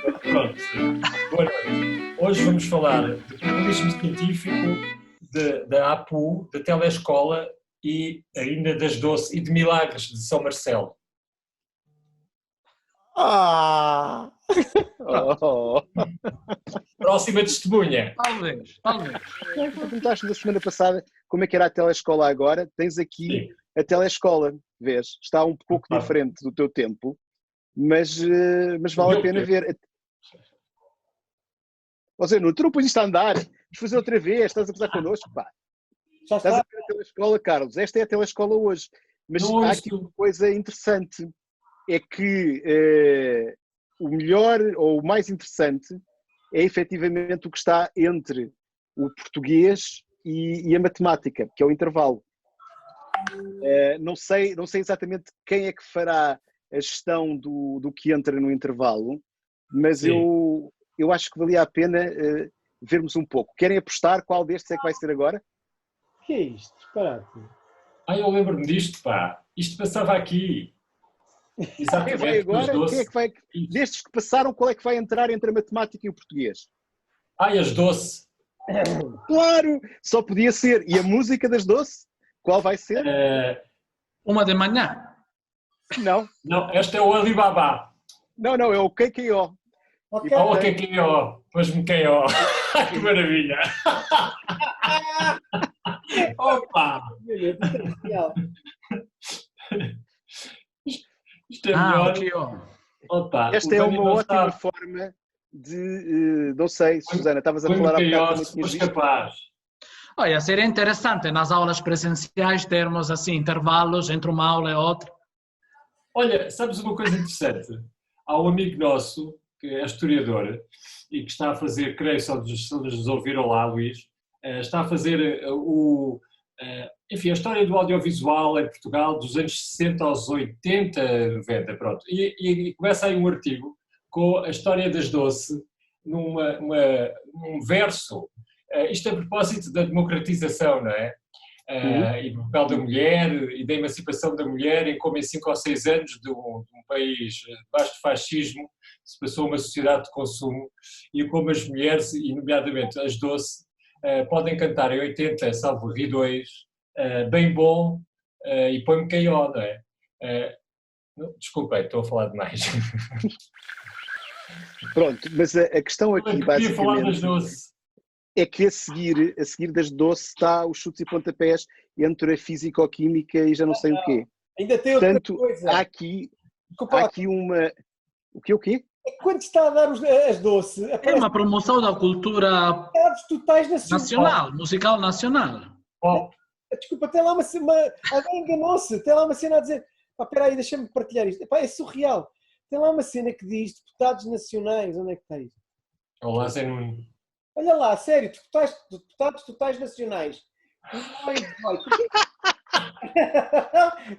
Pronto. Boa noite. Hoje vamos falar de populismo científico, da APU, da telescola e ainda das doce e de milagres de São Marcelo. Ah! Oh. Próxima testemunha. Talvez. Tu perguntaste na semana passada como é que era a telescola agora. Tens aqui Sim. a telescola, vês? Está um pouco diferente do teu tempo, mas vale a pena ver. Ou seja, tu não pões isto a andar, vamos fazer outra vez, estás a gozar connosco, pá. Já Estás está. a ver a telescola, Carlos. Esta é a telescola hoje. Mas Não há ouço. aqui uma coisa interessante. É que o melhor ou o mais interessante é efetivamente o que está entre o português e a matemática, que é o intervalo. Não sei exatamente quem é que fará a gestão do que entra no intervalo, mas eu acho que valia a pena vermos um pouco. Querem apostar qual destes é que vai ser agora? O que é isto? Disparate. Eu lembro-me disto, pá. Isto passava aqui. Quem vai Exatamente. agora? Quem é que vai? Destes que passaram, qual é que vai entrar entre a matemática e o português? As doce. Claro! Só podia ser. E a música das doce? Qual vai ser? Uma de manhã. Não. Não, esta é o Alibaba. Não, é o KKO. Ok. O KKO. Pôs-me KO. Que maravilha. Opa! Isto é melhor. Ok, ó. Opa, Esta é uma ótima forma de... não sei, Susana, estavas a falar há bocado, também tinhas visto. Capaz. Olha, seria interessante nas aulas presenciais termos assim intervalos entre uma aula e outra. Olha, sabes uma coisa interessante? Há um amigo nosso, que é historiador, e que está a fazer, creio, se nos ouviram lá, Luís, está a fazer enfim, a história do audiovisual em Portugal dos anos 60 aos 80, 90, pronto. E começa aí um artigo com a história das doce num verso. Isto a propósito da democratização, não é? E do papel da mulher e da emancipação da mulher, em como em 5 ou 6 anos de um país debaixo de fascismo se passou a uma sociedade de consumo e como as mulheres, e nomeadamente as doce, podem cantar em 80, salvo Ri 2, bem bom, e põe-me KO, não é? Desculpem, estou a falar demais. Pronto, mas a questão aqui, Queria falar das basicamente, doce. é que a seguir das doce está os chutes e pontapés entre a físico-química e já não sei o quê. Ainda tem outra Portanto, coisa. há aqui Desculpa, uma... O quê? é que quando está a dar as doce, É aparecem uma promoção da cultura dados totais nacional, musical nacional. Pop. Desculpa, tem lá alguém enganou-se, tem lá uma cena a dizer, espera aí, deixa-me partilhar isto. Epá, é surreal. Tem lá uma cena que diz deputados nacionais, onde é que está isto? Olá, Zé Nuno. Olha lá, sério, deputados totais nacionais. 2018.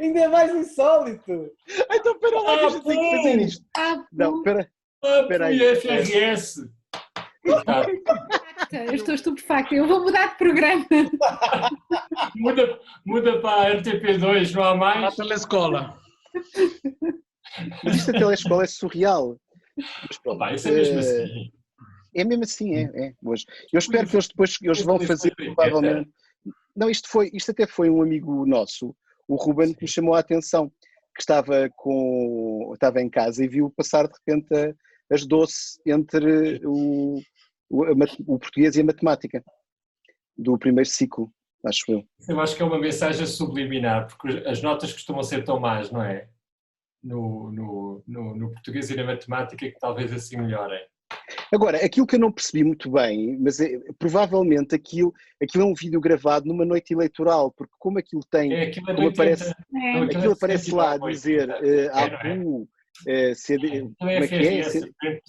Ainda é mais insólito. Então, espera lá, que a gente tem que fazer isto. Não, espera aí. E FRS. Eu estou estupefacta, eu vou mudar de programa. Muda para a RTP2, não há Na mais? telescola. Mas isto da telescola é surreal. Mas pronto, Isso é mesmo assim. É mesmo assim, é. Hoje. Eu espero que eles vão fazer, provavelmente... Não, isto até foi um amigo nosso, o Ruben, que me chamou a atenção, que estava em casa e viu passar de repente as doce entre o português e a matemática, do primeiro ciclo, acho eu. Eu acho que é uma mensagem subliminar, porque as notas costumam ser tão más, não é? No português e na matemática, que talvez assim melhorem. Agora, aquilo que eu não percebi muito bem, mas provavelmente aquilo é um vídeo gravado numa noite eleitoral, porque como aquilo tem, Aquilo é como aparece, Não, aquilo aparece lá a 79, dizer APU, CD, como é que é?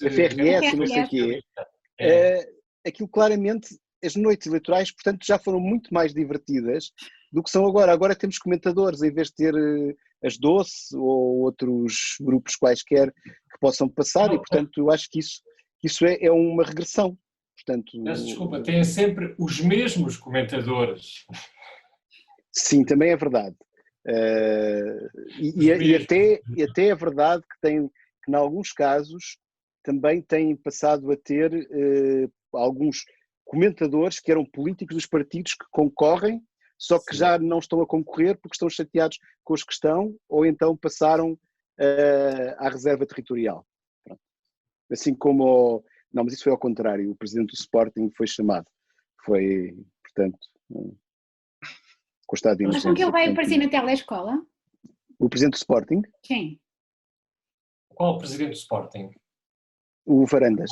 FRS, não sei o quê. Aquilo claramente, as noites eleitorais, portanto, já foram muito mais divertidas do que são agora. Agora temos comentadores, em vez de ter as doce ou outros grupos quaisquer que possam passar, e portanto eu acho que isso é uma regressão. Portanto, Peço desculpa, têm sempre os mesmos comentadores. Sim, também é verdade. E até é verdade que em alguns casos também têm passado a ter alguns comentadores que eram políticos dos partidos que concorrem, só que já não estão a concorrer porque estão chateados com os que estão, ou então passaram à reserva territorial. Pronto. Assim como... Não, mas isso foi ao contrário, o presidente do Sporting foi chamado. Foi, portanto, com o estado de Acham emergência. que ele vai Portanto, aparecer na telescola? o presidente do Sporting, Sim. Qual o presidente do Sporting? o Varandas.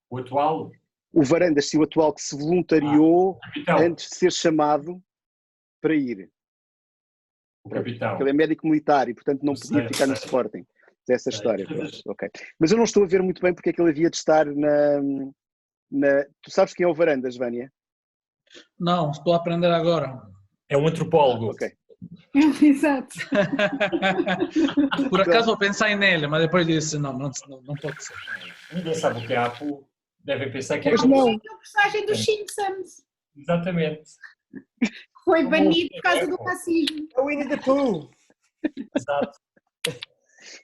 O atual? O Varandas, sim, o atual que se voluntariou Capitão. antes de ser chamado para ir. O capitão. Porque ele é médico militar e, portanto, não Eu podia sei, ficar no sei. Sporting. Essa Sei. história. Pronto, ok. Mas eu não estou a ver muito bem porque é que ele havia de estar na... Tu sabes quem é o Varandas, Vânia? Não, estou a aprender agora. É um antropólogo. Ok. Exato. Por acaso eu pensei nele, mas depois disse, não pode ser. Ninguém sabe o que é Apu. Devem pensar que é... Pois não. É o personagem dos Simpsons. Exatamente. Foi banido por causa do racismo. É o Winnie the Pooh. Exato.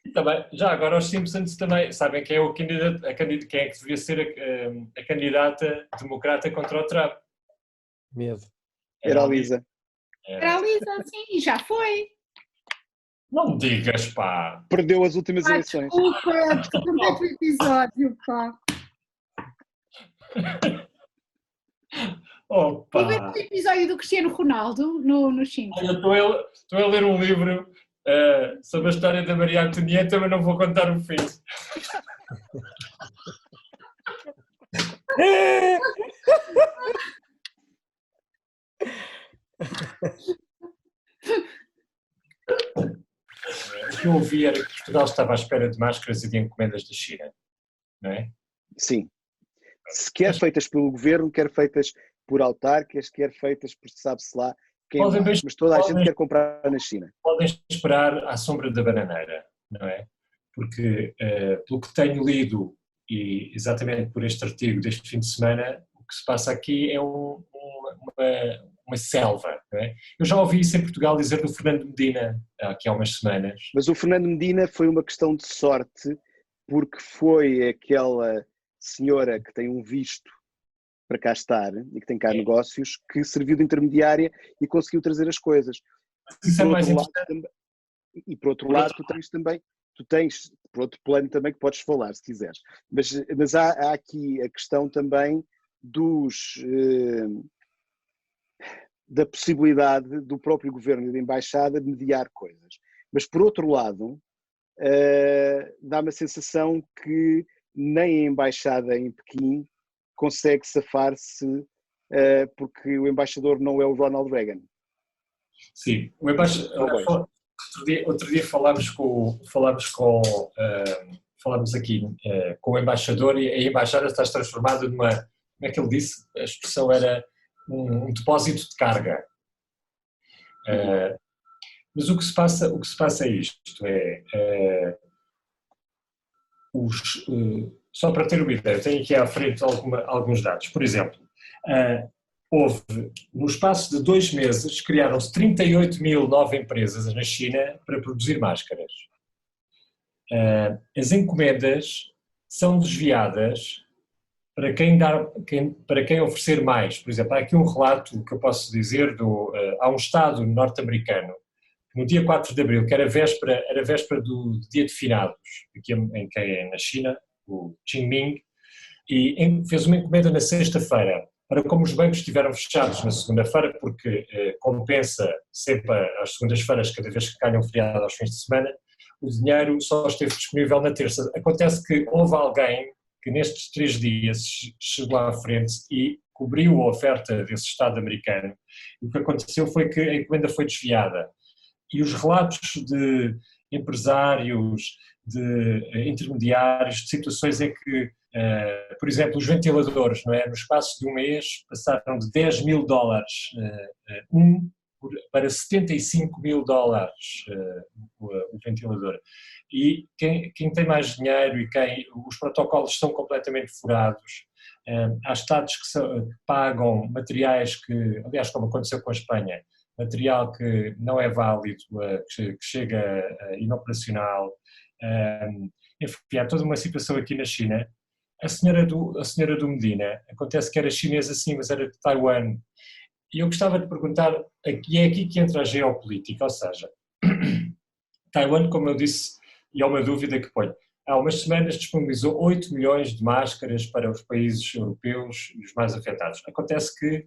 E também, já agora os Simpsons também sabem quem é o candidato, quem é que devia ser a candidata democrata contra o Trump. Medo. Era a Lisa. Era a Lisa, sim, já foi. Não me digas, pá. Perdeu as últimas eleições. Desculpa, desculpa o episódio, pá. Opa. E ver o episódio do Cristiano Ronaldo no Simpsons. Olha, estou a ler um livro sobre a história da Maria Antonieta, mas não vou contar o fim. O que eu ouvi era que Portugal estava à espera de máscaras e de encomendas da China, não é? Sim. Se quer feitas pelo governo, quer feitas por autarcas, quer feitas por sabe-se lá quem Podem mais. mesmo- Mas toda a podem- gente quer comprar na China. Podem esperar à sombra da bananeira, não é? Porque, pelo que tenho lido, e exatamente por este artigo deste fim de semana, o que se passa aqui é uma selva, não é? Eu já ouvi isso em Portugal dizer do Fernando Medina, aqui há umas semanas. Mas o Fernando Medina foi uma questão de sorte, porque foi aquela senhora que tem um visto para cá estar e que tem cá negócios, que serviu de intermediária e conseguiu trazer as coisas. Isso é mais E por outro lado, tu tens por outro plano também que podes falar, se quiseres. Mas há aqui a questão também da possibilidade do próprio governo e da embaixada de mediar coisas. Mas por outro lado, dá-me a sensação que nem a embaixada em Pequim consegue safar-se porque o embaixador não é o Ronald Reagan. Sim, o embaixador. Outro dia falámos aqui com o embaixador e a embaixada está transformada numa, como é que ele disse? A expressão era um depósito de carga. Mas o que se passa é isto, só para ter uma ideia, tenho aqui à frente alguns dados. Por exemplo, houve, no espaço de 2 meses, criaram-se 38.000 novas empresas na China para produzir máscaras. As encomendas são desviadas para quem oferecer mais. Por exemplo, há aqui um relato que eu posso dizer há um estado norte-americano, que no dia 4 de abril, que era véspera do dia de finados, aqui na China, o Qingming, e fez uma encomenda na sexta-feira. Para como os bancos estiveram fechados na segunda-feira, porque compensa sempre às segundas-feiras, cada vez que calham feriado aos fins de semana, o dinheiro só esteve disponível na terça. Acontece que houve alguém que nestes 3 dias chegou à frente e cobriu a oferta desse Estado americano. E o que aconteceu foi que a encomenda foi desviada. E os relatos de empresários, de intermediários, de situações em que, por exemplo, os ventiladores, não é? No espaço de um mês passaram de $10.000 para $75.000 o ventilador. E quem tem mais dinheiro e os protocolos são completamente furados, há Estados que pagam materiais que, aliás, como aconteceu com a Espanha, material que não é válido, que chega inoperacional, enfim, há toda uma situação aqui na China. A senhora do Medina, acontece que era chinesa sim, mas era de Taiwan. E eu gostava de perguntar, e é aqui que entra a geopolítica, ou seja, Taiwan, como eu disse, e é uma dúvida que ponho, há umas semanas disponibilizou 8 milhões de máscaras para os países europeus e os mais afetados. Acontece que,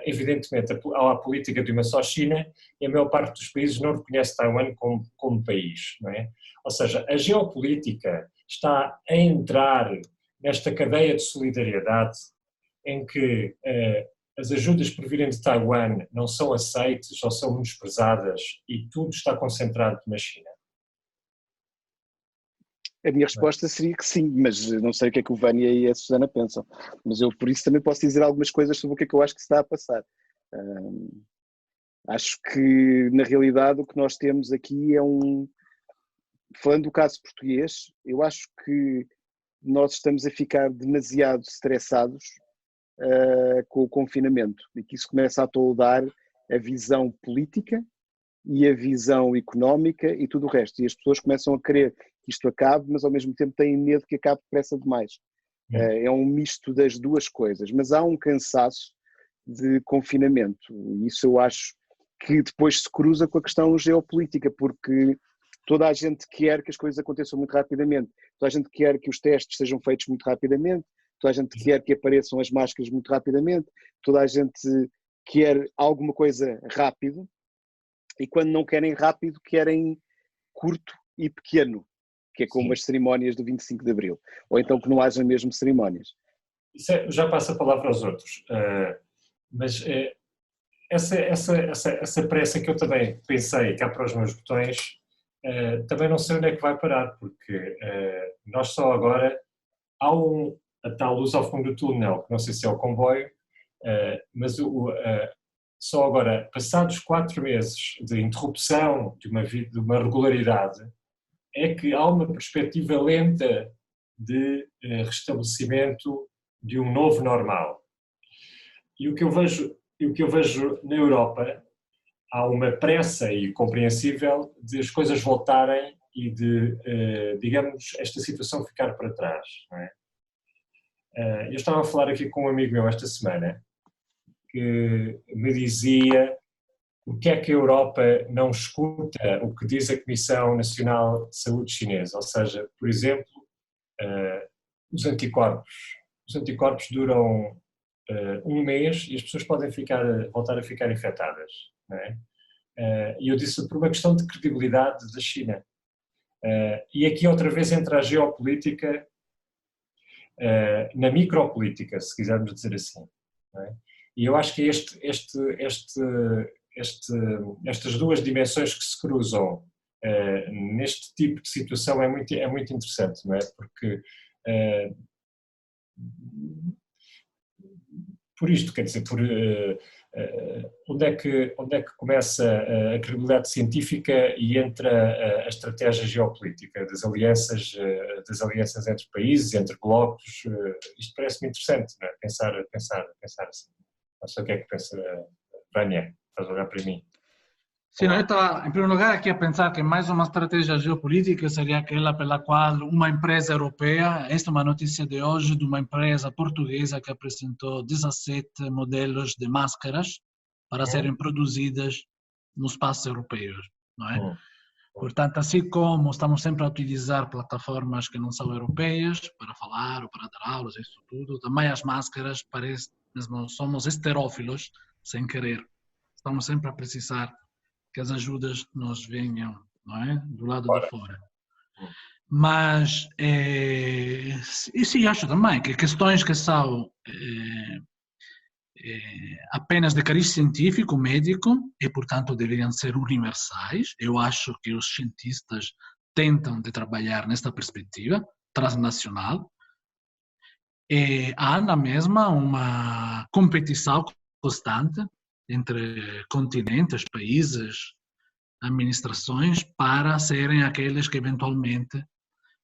evidentemente, há a política de uma só China e a maior parte dos países não reconhece Taiwan como país, não é? Ou seja, a geopolítica está a entrar nesta cadeia de solidariedade em que as ajudas por virem de Taiwan não são aceitas ou são menosprezadas e tudo está concentrado na China? A minha resposta seria que sim, mas não sei o que é que o Vânia e a Susana pensam. Mas eu, por isso, também posso dizer algumas coisas sobre o que é que eu acho que se está a passar. Acho que, na realidade, o que nós temos aqui é Falando do caso português, eu acho que nós estamos a ficar demasiado estressados com o confinamento e que isso começa a toldar a visão política e a visão económica e tudo o resto. E as pessoas começam a querer que isto acabe, mas ao mesmo tempo têm medo que acabe depressa demais. É um misto das duas coisas, mas há um cansaço de confinamento. E isso eu acho que depois se cruza com a questão geopolítica, porque toda a gente quer que as coisas aconteçam muito rapidamente, toda a gente quer que os testes sejam feitos muito rapidamente, toda a gente quer que apareçam as máscaras muito rapidamente, toda a gente quer alguma coisa rápido, e quando não querem rápido, querem curto e pequeno, que é como as cerimónias do 25 de Abril, ou então que não haja mesmo cerimónias. Já passo a palavra aos outros, mas essa pressa que eu também pensei cá para os meus botões, também não sei onde é que vai parar, porque nós só agora, há a tal luz ao fundo do túnel, que não sei se é o comboio, mas só agora, passados 4 meses de interrupção de uma regularidade, é que há uma perspectiva lenta de restabelecimento de um novo normal. E o que eu vejo na Europa, há uma pressa e compreensível de as coisas voltarem e de, digamos, esta situação ficar para trás. Não é? Eu estava a falar aqui com um amigo meu esta semana que me dizia porque é que a Europa não escuta o que diz a Comissão Nacional de Saúde Chinesa, ou seja, por exemplo, os anticorpos. Os anticorpos duram 1 mês e as pessoas podem voltar a ficar infectadas. Não é? E eu disse por uma questão de credibilidade da China. E aqui outra vez entra a geopolítica na micropolítica, se quisermos dizer assim. Não é? E eu acho que estas duas dimensões que se cruzam neste tipo de situação é muito interessante, não é? Porque por isto, quer dizer, onde é que começa a credibilidade científica e entra a estratégia geopolítica das alianças entre países, entre blocos? Isto parece-me interessante, não é? Pensar assim. Não sei o que é que pensa Vânia, estás a olhar para mim. Sì, no, io estavo in primo luogo aqui a pensare che mais uma estratégia geopolítica seria aquela pela qual uma empresa europeia, esta é uma notícia de hoje de uma empresa portuguesa que apresentou 17 modelos de máscaras para serem produzidas nos espaços europeus, não é? Portanto, assim como estamos sempre a utilizar plataformas que não são europeias para falar ou para dar aulas, isso tudo, também as máscaras mesmo somos esterófilos sem querer. Estamos sempre a precisar que as ajudas nos venham, não é? Do lado de fora. Mas, e sim, acho também que questões que são apenas de cariz científico, médico, e portanto deveriam ser universais. Eu acho que os cientistas tentam de trabalhar nesta perspectiva transnacional. E há na mesma uma competição constante entre continentes, países, administrações, para serem aqueles que eventualmente,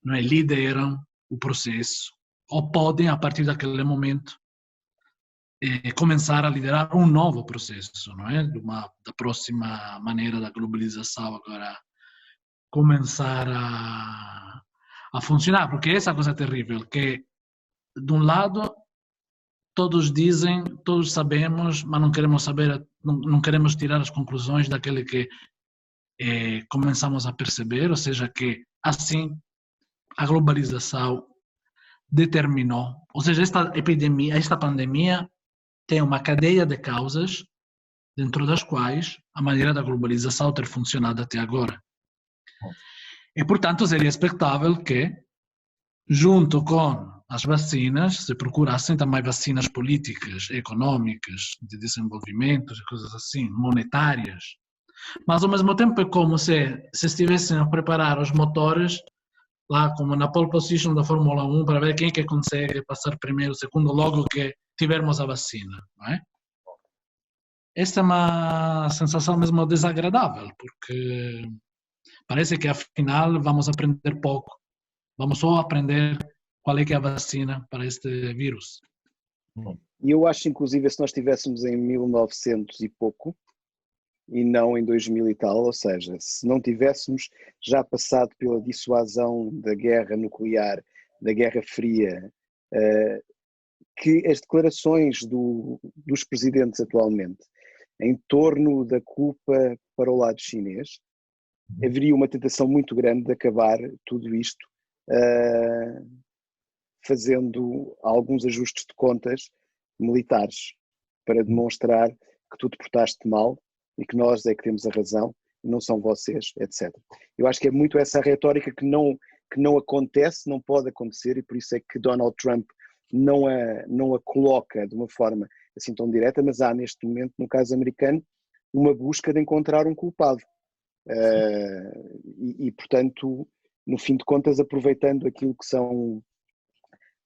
não é, lideram o processo ou podem, a partir daquele momento, começar a liderar um novo processo, não é? Da próxima maneira da globalização agora começar a funcionar, porque essa coisa é terrível, que de um lado todos dizem, todos sabemos, mas não queremos saber, não queremos tirar as conclusões daquele que começamos a perceber, ou seja, que assim a globalização determinou, ou seja, esta epidemia, esta pandemia tem uma cadeia de causas dentro das quais a maneira da globalização ter funcionado até agora. E, portanto, seria expectável que, junto com as vacinas, se procurassem também vacinas políticas, econômicas, de desenvolvimento, coisas assim, monetárias. Mas, ao mesmo tempo, é como se estivessem a preparar os motores, lá como na pole position da Fórmula 1, para ver quem é que consegue passar primeiro, segundo, logo que tivermos a vacina, não é? Esta é uma sensação mesmo desagradável, porque parece que afinal vamos aprender pouco. Vamos só aprender qual é que é a vacina para este vírus. E eu acho, inclusive, se nós estivéssemos em 1900 e pouco, e não em 2000 e tal, ou seja, se não tivéssemos já passado pela dissuasão da guerra nuclear, da Guerra Fria, que as declarações dos presidentes atualmente em torno da culpa para o lado chinês, haveria uma tentação muito grande de acabar tudo isto fazendo alguns ajustes de contas militares para demonstrar que tu te portaste mal e que nós é que temos a razão e não são vocês, etc. Eu acho que é muito essa retórica que não acontece, não pode acontecer, e por isso é que Donald Trump não a coloca de uma forma assim tão direta, mas há neste momento, no caso americano, uma busca de encontrar um culpado. Portanto, no fim de contas, aproveitando aquilo que são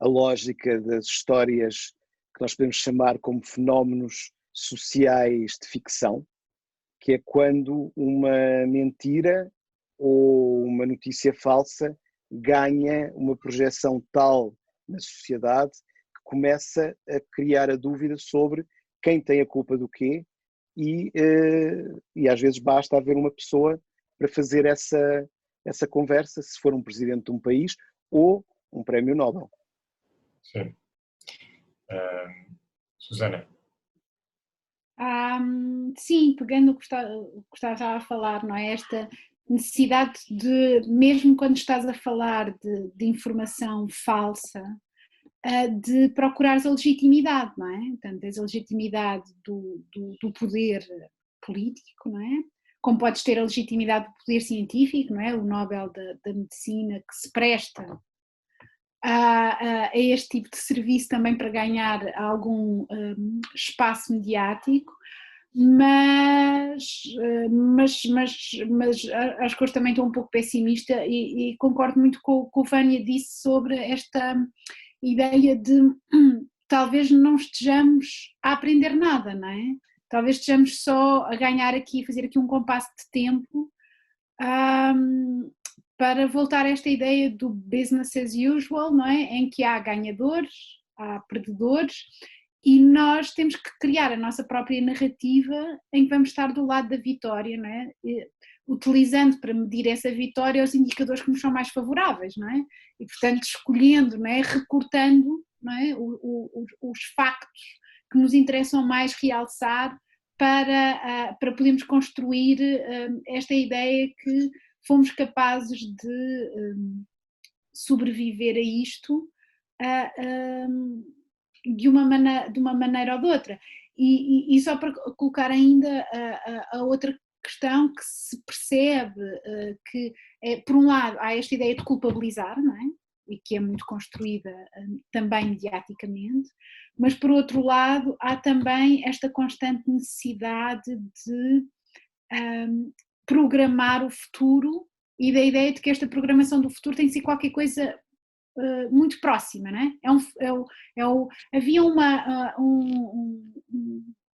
a lógica das histórias que nós podemos chamar como fenómenos sociais de ficção, que é quando uma mentira ou uma notícia falsa ganha uma projeção tal na sociedade que começa a criar a dúvida sobre quem tem a culpa do quê, e às vezes basta haver uma pessoa para fazer essa conversa, se for um presidente de um país ou um prémio Nobel. Sim. Susana. Sim, pegando o que estava a falar, não é? Esta necessidade de, mesmo quando estás a falar de informação falsa, de procurares a legitimidade, não é? Portanto, tens a legitimidade do poder político, não é? Como podes ter a legitimidade do poder científico, não é? O Nobel da Medicina, que se presta a este tipo de serviço também para ganhar algum espaço mediático, mas acho que hoje também estou um pouco pessimista e concordo muito com o que o Vânia disse sobre esta ideia de talvez não estejamos a aprender nada, não é? Talvez estejamos só a ganhar aqui, a fazer aqui um compasso de tempo para voltar a esta ideia do business as usual, não é? Em que há ganhadores, há perdedores, e nós temos que criar a nossa própria narrativa em que vamos estar do lado da vitória, não é? Utilizando para medir essa vitória os indicadores que nos são mais favoráveis, não é? E portanto escolhendo, não é? Recortando, não é? Os factos que nos interessam mais realçar para podermos construir esta ideia que fomos capazes de sobreviver a isto de uma maneira ou de outra. E só para colocar ainda a outra questão que se percebe que, por um lado, há esta ideia de culpabilizar, não é? E que é muito construída também mediaticamente, mas por outro lado há também esta constante necessidade de programar o futuro, e da ideia de que esta programação do futuro tem que ser qualquer coisa muito próxima, não é? Havia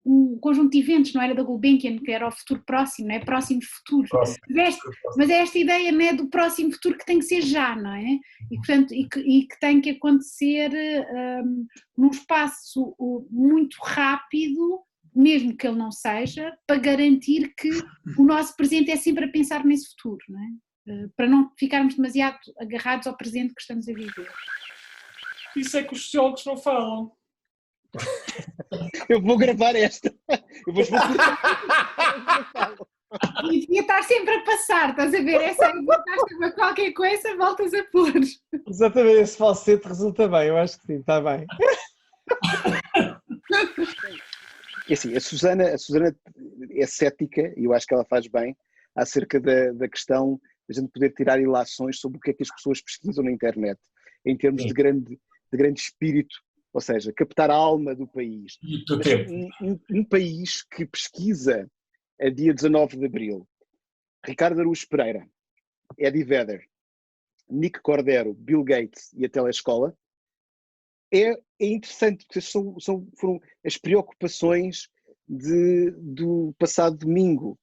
um conjunto de eventos, não era da Gulbenkian, que era o futuro próximo, não é? Próximos futuros. Mas é esta ideia, não é, do próximo futuro que tem que ser já, não é? E, portanto, e que tem que acontecer num espaço muito rápido, mesmo que ele não seja, para garantir que o nosso presente é sempre a pensar nesse futuro, não é? para não ficarmos demasiado agarrados ao presente que estamos a viver. Isso é que os sociólogos não falam. Eu vou gravar esta. Eu vou E devia estar sempre a passar, estás a ver? Essa aí voltaste a qualquer coisa, voltas a pôr. Exatamente, esse falsete resulta bem, eu acho que sim, está bem. É assim, a Susana é cética, e eu acho que ela faz bem, acerca da questão de a gente poder tirar ilações sobre o que é que as pessoas pesquisam na internet, em termos de grande espírito, ou seja, captar a alma do país. Um país que pesquisa a dia 19 de Abril, Ricardo Araújo Pereira, Eddie Vedder, Nick Cordero, Bill Gates e a Telescola, é interessante, porque foram as preocupações do passado domingo.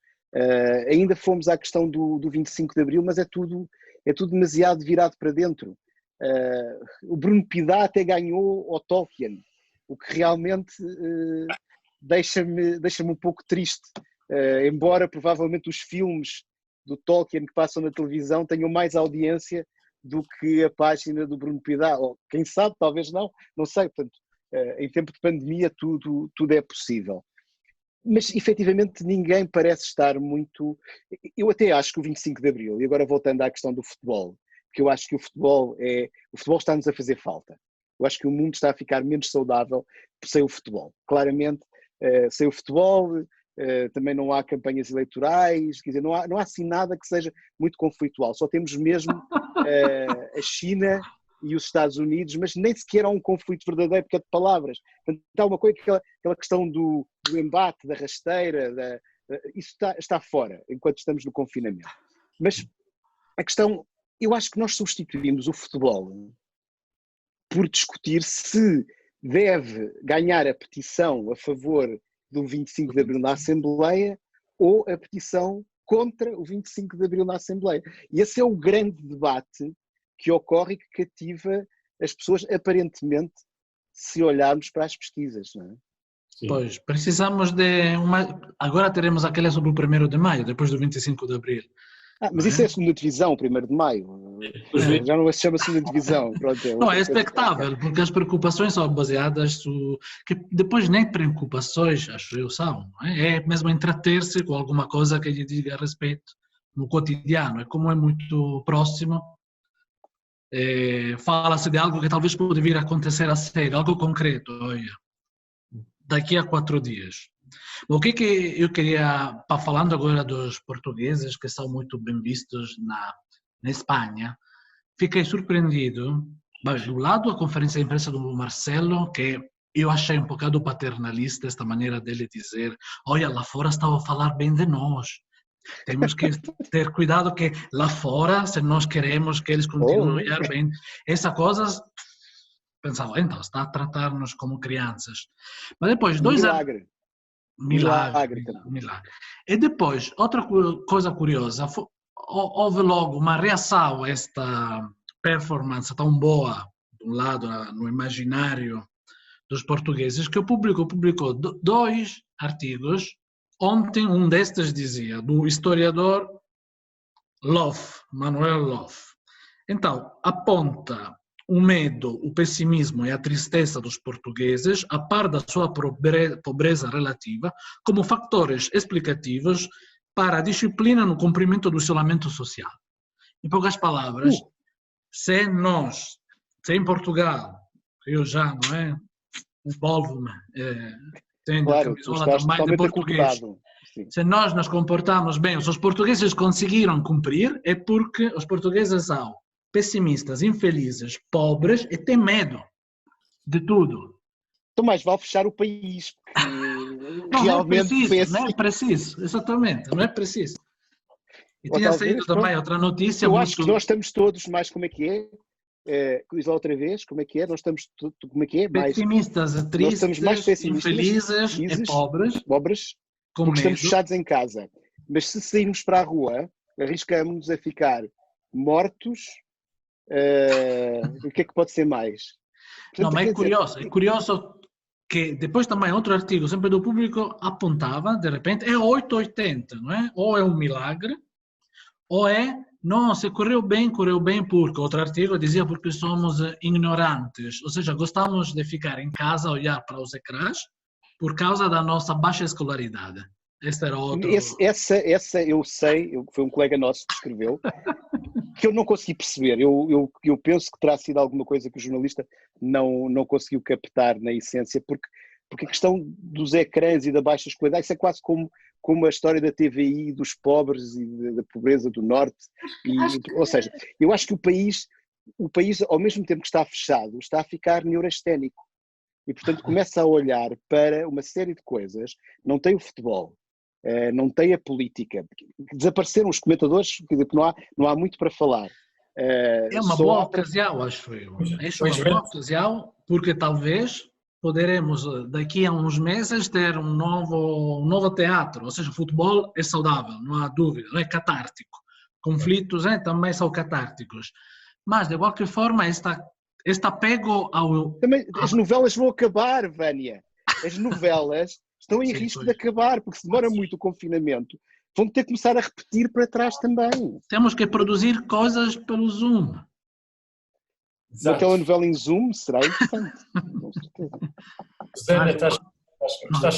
Ainda fomos à questão do 25 de Abril, mas é tudo demasiado virado para dentro. O Bruno Pidá até ganhou ao Tolkien, o que realmente deixa-me um pouco triste, embora provavelmente os filmes do Tolkien que passam na televisão tenham mais audiência do que a página do Bruno Pidá, ou quem sabe, talvez não sei, portanto, em tempo de pandemia tudo é possível. Mas, efetivamente, ninguém parece estar muito... Eu até acho que o 25 de Abril, e agora voltando à questão do futebol, que eu acho que o futebol está-nos a fazer falta. Eu acho que o mundo está a ficar menos saudável sem o futebol. Claramente, sem o futebol, também não há campanhas eleitorais, quer dizer, não há assim nada que seja muito conflitual. Só temos mesmo a China e os Estados Unidos, mas nem sequer há um conflito verdadeiro, porque é de palavras. Portanto, há uma coisa, aquela questão do embate, da rasteira, isso está fora, enquanto estamos no confinamento. Mas a questão, eu acho que nós substituímos o futebol por discutir se deve ganhar a petição a favor do 25 de Abril na Assembleia ou a petição contra o 25 de Abril na Assembleia. E esse é o grande debate que ocorre e que cativa as pessoas, aparentemente, se olharmos para as pesquisas, não é? Sim. Pois, precisamos de uma... Agora teremos aquela sobre o 1º de maio, depois do 25 de Abril. Mas isso é a segunda divisão, 1º de maio. Já não se chama segunda divisão. Pronto, não, é expectável, porque as preocupações são baseadas que depois nem preocupações, acho eu, são. É mesmo entreter-se com alguma coisa que lhe diga a respeito no cotidiano. É como é muito próximo, fala-se de algo que talvez pode vir a acontecer a sério, algo concreto, olha, daqui a 4 dias. O que eu queria, falando agora dos portugueses que são muito bem vistos na Espanha, fiquei surpreendido, do lado a conferência de imprensa do Marcelo, que eu achei um bocado paternalista esta maneira dele dizer, olha, lá fora estava a falar bem de nós, temos que ter cuidado que lá fora, se nós queremos que eles continuem a olhar bem, essas coisas, pensava, então, está a tratar-nos como crianças. Mas depois, Milagre. E depois, outra coisa curiosa, houve logo uma reação a esta performance tão boa, de um lado, no imaginário dos portugueses, que o público publicou 2 artigos. Ontem, um destes dizia, do historiador Manuel Loff. Então, aponta o medo, o pessimismo e a tristeza dos portugueses, a par da sua pobreza relativa, como fatores explicativos para a disciplina no cumprimento do isolamento social. Em poucas palavras, se em Portugal, eu já, não é, envolvo-me, tenho claro, a camisola também de português, se nós nos comportamos bem, se os portugueses conseguiram cumprir, é porque os portugueses são pessimistas, infelizes, pobres e têm medo de tudo. Então mais vale fechar o país. Não é preciso, exatamente, não é preciso. E tinha saído também outra notícia. Eu acho que nós estamos todos mais, como é que é? Diz lá outra vez, como é que é? Nós estamos, como é que é? Pessimistas, tristes, infelizes e pobres porque estamos fechados em casa. Mas se sairmos para a rua, arriscamos-nos a ficar mortos. O que é que pode ser mais? Portanto, não, mas é curioso que depois também outro artigo, sempre do Público, apontava, de repente, é 880, não é? Ou é um milagre, ou é, não, se correu bem porque, outro artigo dizia porque somos ignorantes, ou seja, gostamos de ficar em casa, olhar para os ecrãs, por causa da nossa baixa escolaridade. Este era outro... Essa eu sei, foi um colega nosso que escreveu, que eu não consegui perceber. Eu penso que terá sido alguma coisa que o jornalista não conseguiu captar na essência, porque a questão dos ecrãs e da baixa escolaridade, isso é quase como a história da TVI, dos pobres e da pobreza do Norte. Ou seja, eu acho que o país, ao mesmo tempo que está fechado, está a ficar neurasténico. E, portanto, começa a olhar para uma série de coisas. Não tem o futebol, não tem a política. Desapareceram os comentadores, quer dizer, não há muito para falar. É uma boa ocasião, acho eu. É uma boa ocasião, porque talvez poderemos, daqui a uns meses, ter um novo teatro. Ou seja, o futebol é saudável, não há dúvida, não é catártico. Conflitos também são catárticos. Mas, de qualquer forma, este apego ao... Também, as novelas vão acabar, Vânia. As novelas estão em risco de acabar, porque se demora muito o confinamento, vão ter que começar a repetir para trás também. Temos que produzir coisas pelo Zoom. Uma telenovela em Zoom será interessante. Com certeza. Susana, estás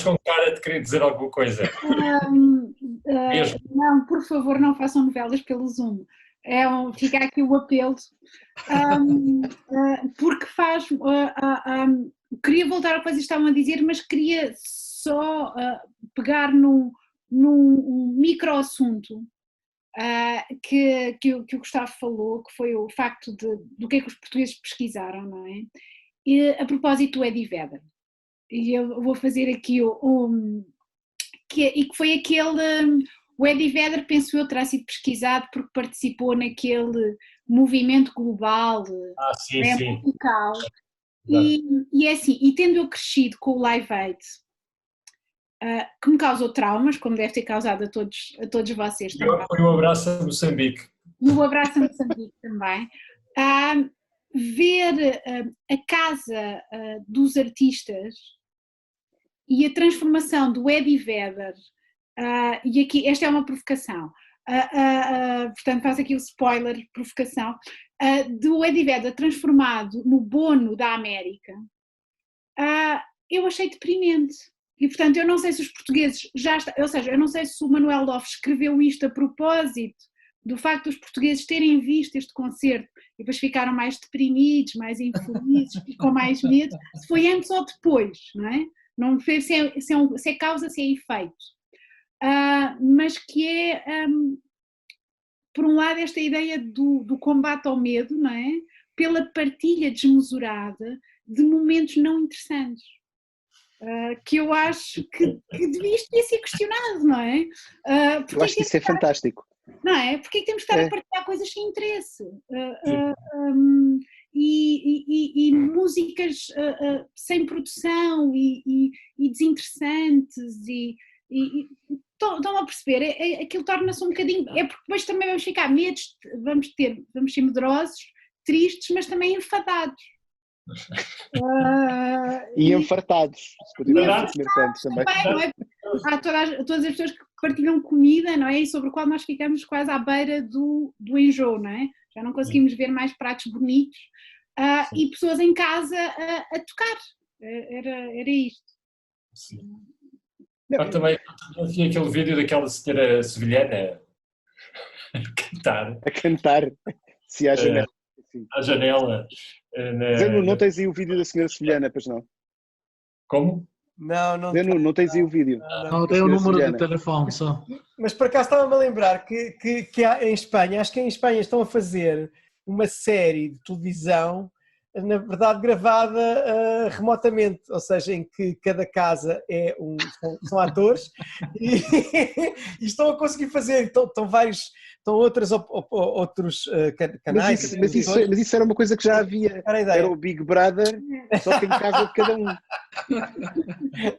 com cara de querer dizer alguma coisa? Não, por favor, não façam novelas pelo Zoom. Fica aqui o apelo, porque faz... queria voltar ao que vocês estavam a dizer, mas queria só pegar num micro-assunto que o Gustavo falou, que foi o facto do que é que os portugueses pesquisaram, não é? E, a propósito do Eddie Vedder. E eu vou fazer aqui que foi aquele... O Eddie Vedder, penso eu, terá sido pesquisado porque participou naquele movimento global musical. E é assim, e tendo eu crescido com o Live Aid, que me causou traumas, como deve ter causado a todos vocês também. Foi um abraço a Moçambique. E um abraço a Moçambique também. Ver a casa dos artistas e a transformação do Eddie Vedder. E aqui, esta é uma provocação, portanto faço aqui o spoiler, provocação, do Eddie Vedder transformado no Bono da América, eu achei deprimente. E portanto eu não sei se os portugueses ou seja, eu não sei se o Manuel Lopes escreveu isto a propósito do facto dos portugueses terem visto este concerto e depois ficaram mais deprimidos, mais infelizes e com mais medo, se foi antes ou depois, não é? Não sei se é causa, se é efeito. Mas que é, por um lado, esta ideia do combate ao medo, não é? Pela partilha desmesurada de momentos não interessantes, que eu acho que devia ter sido questionado, não é? Eu acho que isso é fantástico. Não é? Porque temos que estar a partilhar coisas sem interesse? E músicas sem produção e desinteressantes e estão a perceber, aquilo torna-se um bocadinho, porque depois também vamos ficar medos, vamos ser medrosos, tristes, mas também enfadados. E enfartados, se continuarmos a comer tanto também. Não é? Há todas as pessoas que partilham comida, não é? E sobre o qual nós ficamos quase à beira do enjoo, não é? Já não conseguimos ver mais pratos bonitos e pessoas em casa a tocar. Era isto. Sim. Também tinha aquele vídeo daquela senhora sevilhana a cantar se à janela. À janela. Não tens aí o vídeo da senhora sevilhana, pois não? Como? Não tens aí o vídeo. Não tem o número de telefone só. Mas por acaso estava-me a lembrar que há em Espanha, acho que em Espanha estão a fazer uma série de televisão, na verdade gravada remotamente, ou seja, em que cada casa são atores e estão a conseguir fazer, estão outros canais. Mas isso era uma coisa que já havia, era o Big Brother, só que em casa de cada um.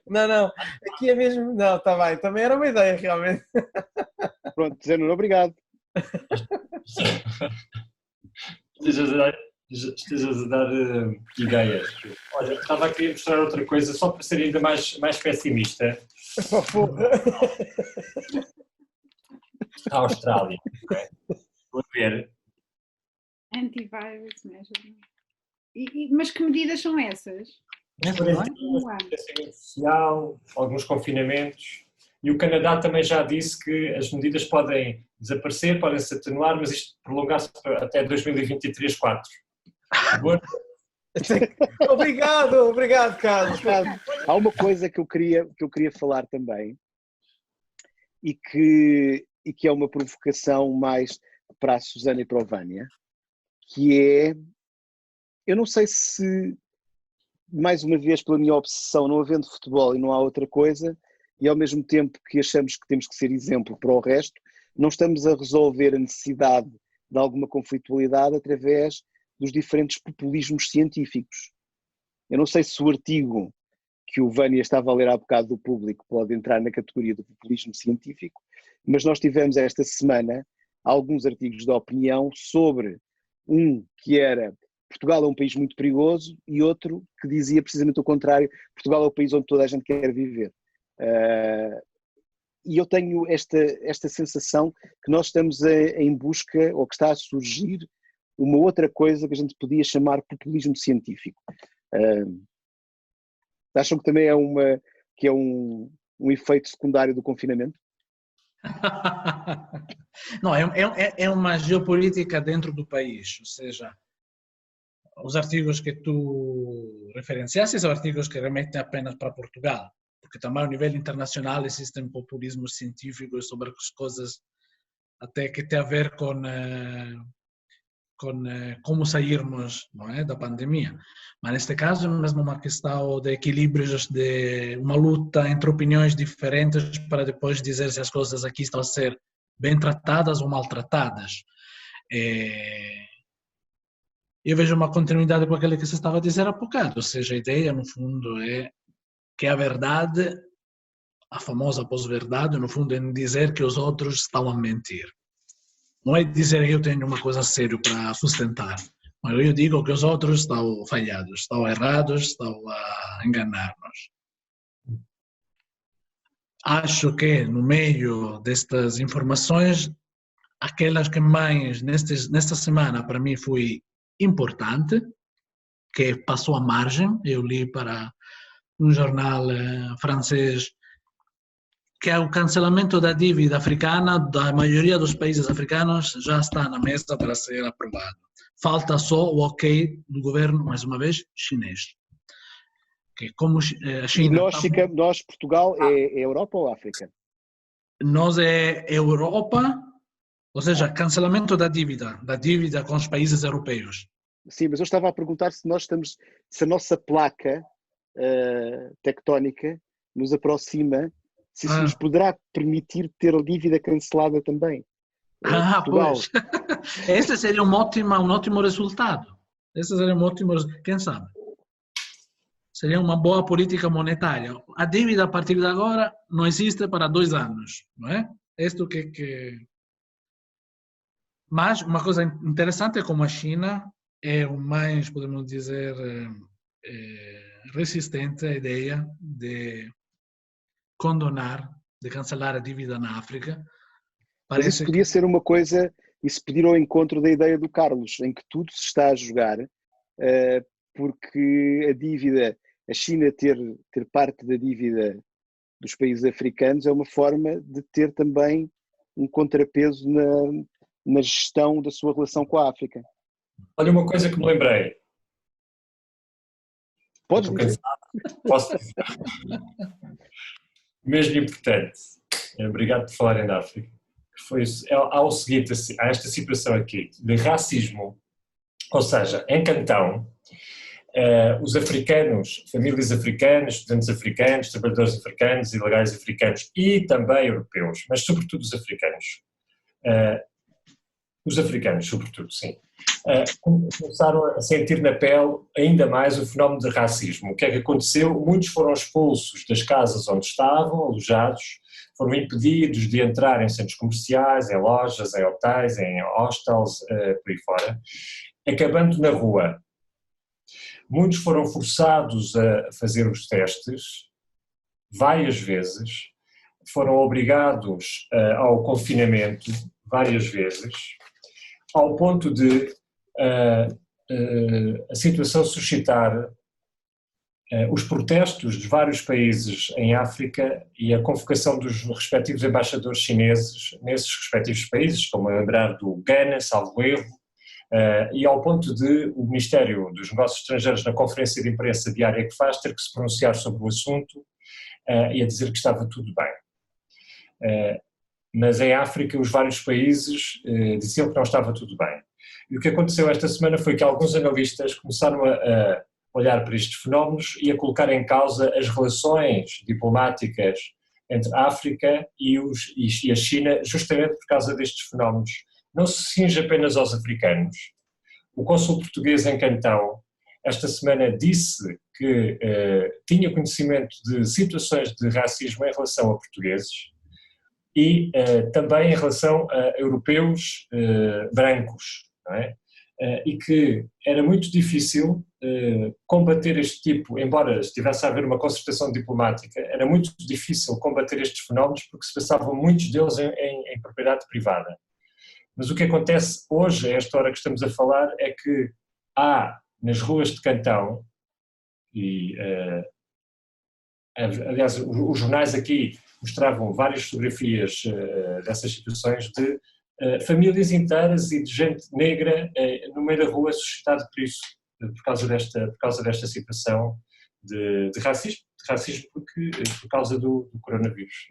Não, aqui é mesmo, não, está bem, também era uma ideia realmente. Pronto, Zé Nuno, obrigado. Estejas a dar ideias. Olha, estava a querer mostrar outra coisa, só para ser ainda mais pessimista. A Austrália. não é? Estou a ver. Antivirus measure. Mas que medidas são essas? Distanciamento social, alguns confinamentos. E o Canadá também já disse que as medidas podem desaparecer, podem se atenuar, mas isto prolongar-se até 2023-4. Obrigado, Carlos. Há uma coisa que eu queria falar também e que é uma provocação mais para a Susana e para o Vânia, que é, eu não sei se, mais uma vez pela minha obsessão, não havendo futebol e não há outra coisa, e ao mesmo tempo que achamos que temos que ser exemplo para o resto, não estamos a resolver a necessidade de alguma conflitualidade através dos diferentes populismos científicos. Eu não sei se o artigo que o Vânia estava a ler há bocado do Público pode entrar na categoria do populismo científico, mas nós tivemos esta semana alguns artigos de opinião sobre um que era Portugal é um país muito perigoso e outro que dizia precisamente o contrário, Portugal é o país onde toda a gente quer viver. E eu tenho esta sensação que nós estamos em busca, ou que está a surgir, uma outra coisa que a gente podia chamar populismo científico. Acham que também é um efeito secundário do confinamento? Não, é uma geopolítica dentro do país, ou seja, os artigos que tu referenciaste são artigos que remetem apenas para Portugal, porque também a nível internacional existem populismos científicos sobre as coisas até que têm a ver com como sairmos, não é, da pandemia. Mas neste caso é mesmo uma questão de equilíbrios, de uma luta entre opiniões diferentes para depois dizer se as coisas aqui estão a ser bem tratadas ou maltratadas. Eu vejo uma continuidade com aquilo que você estava a dizer há bocado, ou seja, a ideia no fundo é que a verdade, a famosa pós-verdade, no fundo é dizer que os outros estão a mentir. Não é dizer que eu tenho uma coisa séria para sustentar, mas eu digo que os outros estão falhados, estão errados, estão a enganar-nos. Acho que no meio destas informações, aquelas que mais nesta semana para mim foi importante, que passou à margem, eu li para um jornal francês, que é o cancelamento da dívida africana, da maioria dos países africanos já está na mesa para ser aprovado. Falta só o ok do governo, mais uma vez, chinês. Que como a China... E nós, Portugal, é Europa ou África? Nós é Europa, ou seja, cancelamento da dívida com os países europeus. Sim, mas eu estava a perguntar se a nossa placa tectónica nos aproxima, se isso nos poderá permitir ter a dívida cancelada também. Portugal. Pois. Esse seria um ótimo resultado. Quem sabe? Seria uma boa política monetária. A dívida a partir de agora não existe para 2 anos, não é? Isto que... Mas uma coisa interessante é como a China é o mais, podemos dizer, resistente à ideia de condonar, de cancelar a dívida na África. Mas isso podia ser uma coisa, isso podia ir ao encontro da ideia do Carlos, em que tudo se está a jogar, porque a dívida, a China ter parte da dívida dos países africanos é uma forma de ter também um contrapeso na gestão da sua relação com a África. Olha, uma coisa que me lembrei. Podes dizer? Posso dizer? Mesmo importante, obrigado por falarem da África, há o seguinte, há esta situação aqui de racismo, ou seja, em Cantão, os africanos, famílias africanas, estudantes africanos, trabalhadores africanos, ilegais africanos e também europeus, mas sobretudo os africanos, sobretudo, sim, começaram a sentir na pele ainda mais o fenómeno de racismo. O que é que aconteceu? Muitos foram expulsos das casas onde estavam, alojados, foram impedidos de entrar em centros comerciais, em lojas, em hotéis, em hostels, por aí fora, acabando na rua. Muitos foram forçados a fazer os testes, várias vezes, foram obrigados ao confinamento várias vezes, ao ponto de a situação suscitar os protestos de vários países em África e a convocação dos respectivos embaixadores chineses nesses respectivos países, como a lembrar do Ghana, salvo erro, e ao ponto de o Ministério dos Negócios Estrangeiros, na conferência de imprensa diária que faz, ter que se pronunciar sobre o assunto e a dizer que estava tudo bem. Mas em África os vários países diziam que não estava tudo bem. E o que aconteceu esta semana foi que alguns analistas começaram a olhar para estes fenómenos e a colocar em causa as relações diplomáticas entre a África e a China, justamente por causa destes fenómenos. Não se cinge apenas aos africanos. O cônsul português em Cantão, esta semana, disse que tinha conhecimento de situações de racismo em relação a portugueses e também em relação a europeus brancos, não é? E que era muito difícil combater este tipo, embora estivesse a haver uma concertação diplomática, era muito difícil combater estes fenómenos porque se passavam muitos deles em propriedade privada. Mas o que acontece hoje, a esta hora que estamos a falar, é que há nas ruas de Cantão, e aliás os jornais aqui mostravam várias fotografias dessas situações de famílias inteiras e de gente negra no meio da rua suscitado por isso, por causa desta situação de racismo por causa do coronavírus.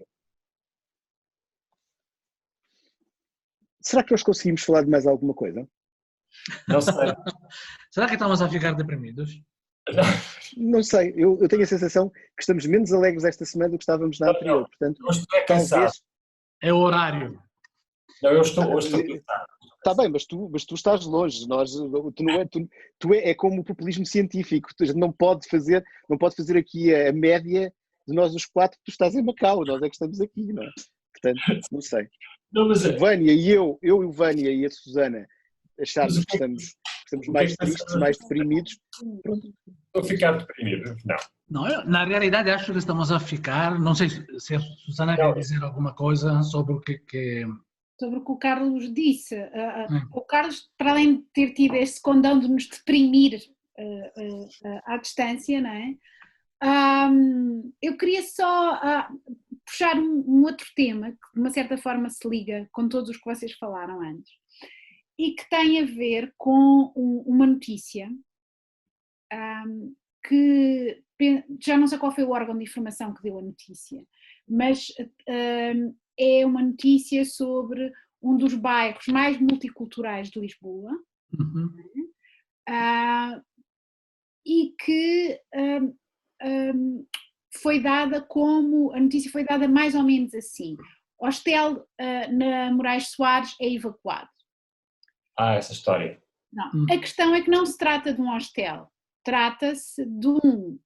Será que nós conseguimos falar de mais alguma coisa? Não sei. Será que estamos a ficar deprimidos? Não sei, eu tenho a sensação que estamos menos alegres esta semana do que estávamos na anterior, portanto, Hoje estou cansado. É o horário. Não, hoje estou cansado. Está bem, mas tu estás longe, é como o populismo científico, a gente não pode fazer aqui a média de nós os quatro, tu estás em Macau, nós é que estamos aqui, não é? Portanto, não sei. Não, mas Se Vânia e eu e o Vânia e a Susana acharmos que estamos mais tristes, mais deprimidos, pronto. Estou a ficar deprimido, não. Não, eu, na realidade acho que estamos a ficar, não sei se a Susana quer dizer alguma coisa sobre o que... Sobre o que o Carlos disse. O Carlos, para além de ter tido esse condão de nos deprimir à distância, não é? Eu queria só puxar um outro tema que de uma certa forma se liga com todos os que vocês falaram antes e que tem a ver com uma notícia que já não sei qual foi o órgão de informação que deu a notícia, mas é uma notícia sobre um dos bairros mais multiculturais de Lisboa. Uhum. E que foi dada como, a notícia foi dada mais ou menos assim: hostel na Moraes Soares é evacuado. Essa história. Não, a questão é que não se trata de um hostel, trata-se de um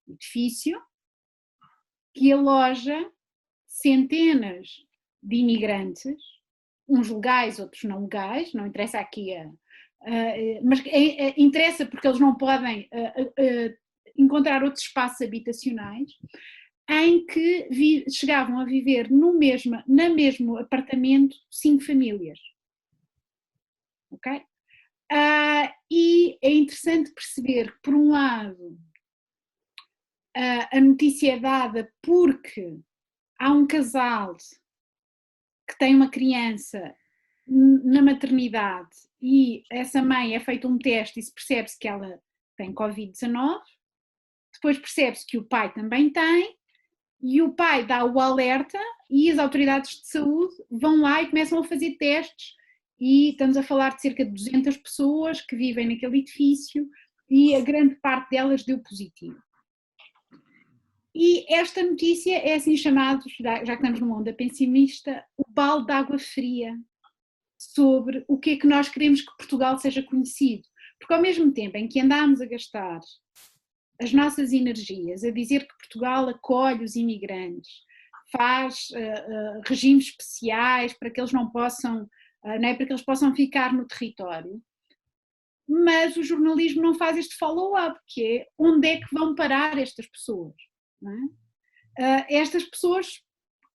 edifício que aloja centenas de imigrantes, uns legais, outros não legais, não interessa aqui mas interessa porque eles não podem encontrar outros espaços habitacionais, em que chegavam a viver no mesmo apartamento 5 famílias. Ok? E é interessante perceber que, por um lado, a notícia é dada porque há um casal que tem uma criança na maternidade e essa mãe é feito um teste e se percebe-se que ela tem Covid-19, depois percebe-se que o pai também tem e o pai dá o alerta e as autoridades de saúde vão lá e começam a fazer testes e estamos a falar de cerca de 200 pessoas que vivem naquele edifício e a grande parte delas deu positivo. E esta notícia é assim chamado, já que estamos numa onda pessimista, o balde de água fria sobre o que é que nós queremos que Portugal seja conhecido. Porque ao mesmo tempo em que andamos a gastar as nossas energias a dizer que Portugal acolhe os imigrantes, faz regimes especiais para que eles não possam, para que eles possam ficar no território, mas o jornalismo não faz este follow-up, que é onde é que vão parar estas pessoas. Não é? Estas pessoas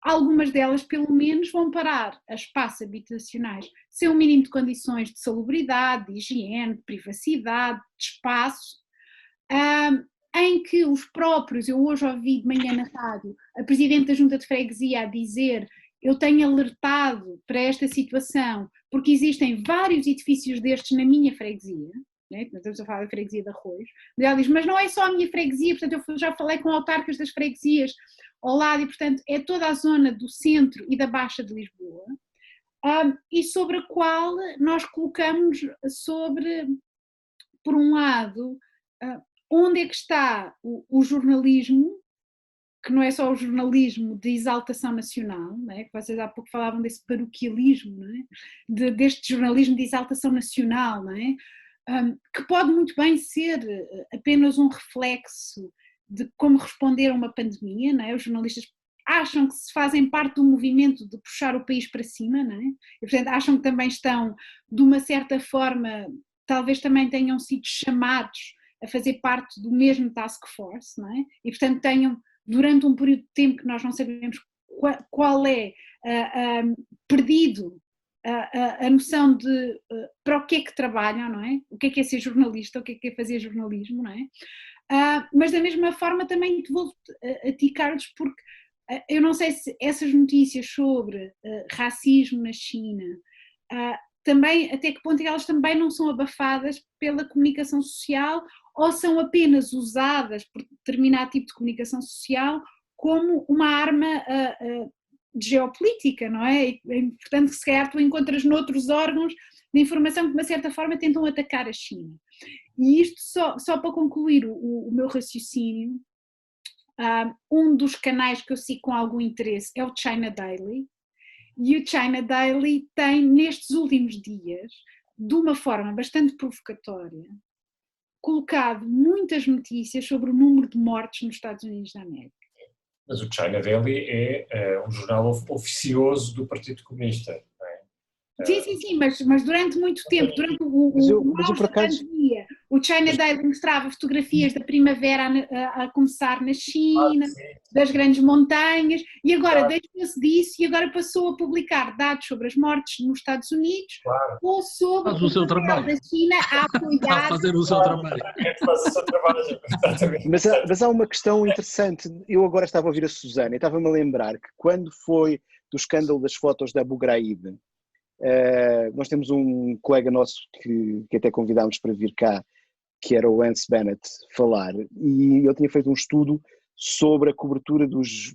algumas delas, pelo menos, vão parar a espaços habitacionais sem um mínimo de condições de salubridade, de higiene, de privacidade, de espaço, em que os próprios, eu hoje ouvi de manhã na rádio, a Presidente da Junta de Freguesia a dizer: eu tenho alertado para esta situação porque existem vários edifícios destes na minha freguesia, né? Estamos a falar da freguesia de Arroios, mas ela diz: mas não é só a minha freguesia, portanto eu já falei com autarcas das freguesias ao lado e portanto é toda a zona do centro e da Baixa de Lisboa, e sobre a qual nós colocamos sobre, por um lado, onde é que está o jornalismo, que não é só o jornalismo de exaltação nacional, não é? Que vocês há pouco falavam desse paroquialismo, não é? Deste jornalismo de exaltação nacional, não é? Que pode muito bem ser apenas um reflexo de como responder a uma pandemia, não é? Os jornalistas acham que se fazem parte do movimento de puxar o país para cima, não é? E portanto acham que também estão, de uma certa forma, talvez também tenham sido chamados a fazer parte do mesmo task force, não é? E portanto tenham, durante um período de tempo que nós não sabemos qual é, perdido a noção de para o que é que trabalham, não é? O que é ser jornalista, o que é fazer jornalismo, não é? Mas da mesma forma também te vou a ti, Carlos, porque eu não sei se essas notícias sobre racismo na China, também, até que ponto elas também não são abafadas pela comunicação social ou são apenas usadas por determinado tipo de comunicação social como uma arma de geopolítica, não é? E, portanto, se calhar tu encontras noutros órgãos de informação que de uma certa forma tentam atacar a China. E isto só para concluir o meu raciocínio, um dos canais que eu sigo com algum interesse é o China Daily, e o China Daily tem, nestes últimos dias, de uma forma bastante provocatória, colocado muitas notícias sobre o número de mortes nos Estados Unidos da América. Mas o China Daily é um jornal oficioso do Partido Comunista, não é? Sim, mas durante muito tempo, durante o auge da pandemia, o China Daily mostrava fotografias da primavera a começar na China, das grandes montanhas, e agora deixou-se disso e agora passou a publicar dados sobre as mortes nos Estados Unidos, ou sobre o seu trabalho da China a apoiar... a fazer o seu trabalho. Mas há uma questão interessante. Eu agora estava a ouvir a Susana e estava-me a lembrar que quando foi do escândalo das fotos da Abu Ghraib, nós temos um colega nosso que até convidámos para vir cá, que era o Lance Bennett, falar, e ele tinha feito um estudo sobre a cobertura dos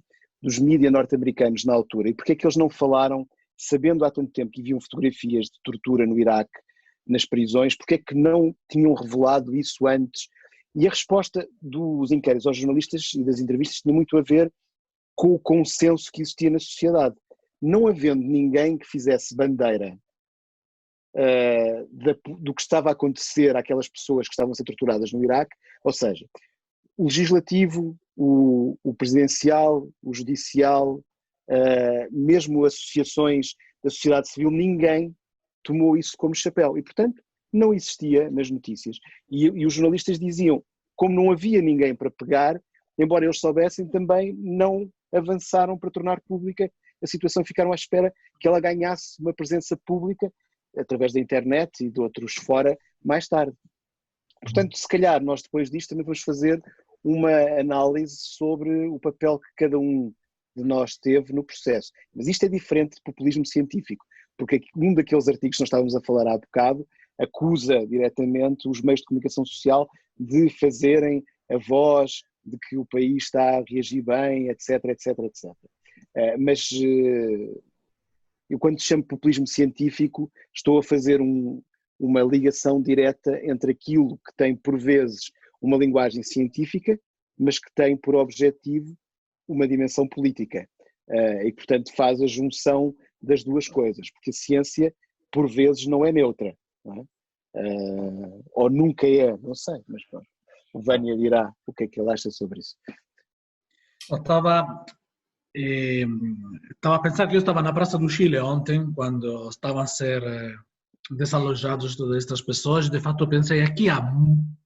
mídia norte-americanos na altura, e porque é que eles não falaram, sabendo há tanto tempo que haviam fotografias de tortura no Iraque, nas prisões, porque é que não tinham revelado isso antes? E a resposta dos inquéritos aos jornalistas e das entrevistas tinha muito a ver com o consenso que existia na sociedade. Não havendo ninguém que fizesse bandeira do que estava a acontecer àquelas pessoas que estavam a ser torturadas no Iraque, ou seja, o legislativo, o presidencial, o judicial, mesmo associações da sociedade civil, ninguém tomou isso como chapéu e, portanto, não existia nas notícias. E os jornalistas diziam, como não havia ninguém para pegar, embora eles soubessem, também não avançaram para tornar pública a situação, ficaram à espera que ela ganhasse uma presença pública através da internet e de outros fora mais tarde. Portanto, se calhar nós depois disto também vamos fazer uma análise sobre o papel que cada um de nós teve no processo. Mas isto é diferente de populismo científico, porque um daqueles artigos que nós estávamos a falar há bocado acusa diretamente os meios de comunicação social de fazerem a voz de que o país está a reagir bem, etc, etc, etc. Mas eu, quando chamo populismo científico, estou a fazer uma ligação direta entre aquilo que tem por vezes uma linguagem científica, mas que tem por objetivo uma dimensão política, e portanto faz a junção das duas coisas, porque a ciência por vezes não é neutra, não é? Ou nunca é, não sei, mas pronto, o Vânia dirá o que é que ele acha sobre isso. Eu estava a pensar que eu estava na Praça do Chile ontem, quando estavam a ser desalojados todas estas pessoas. De fato, eu pensei, aqui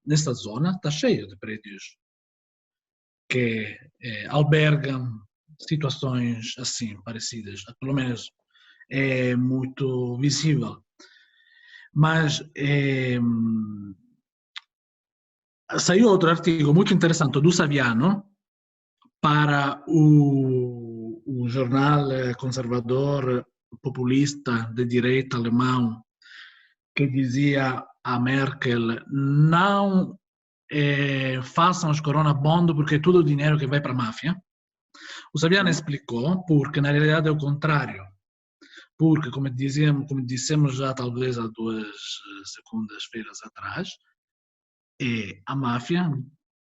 nesta zona está cheio de prédios que albergam situações assim, parecidas. Pelo menos é muito visível. Mas saiu outro artigo muito interessante do Saviano para o jornal conservador populista de direita alemão, que dizia a Merkel: não façam os Corona Bond porque é tudo dinheiro que vai para a máfia. O Saviano explicou porque na realidade é o contrário. Porque, como dissemos já talvez há 2 segundas-feiras atrás, a máfia,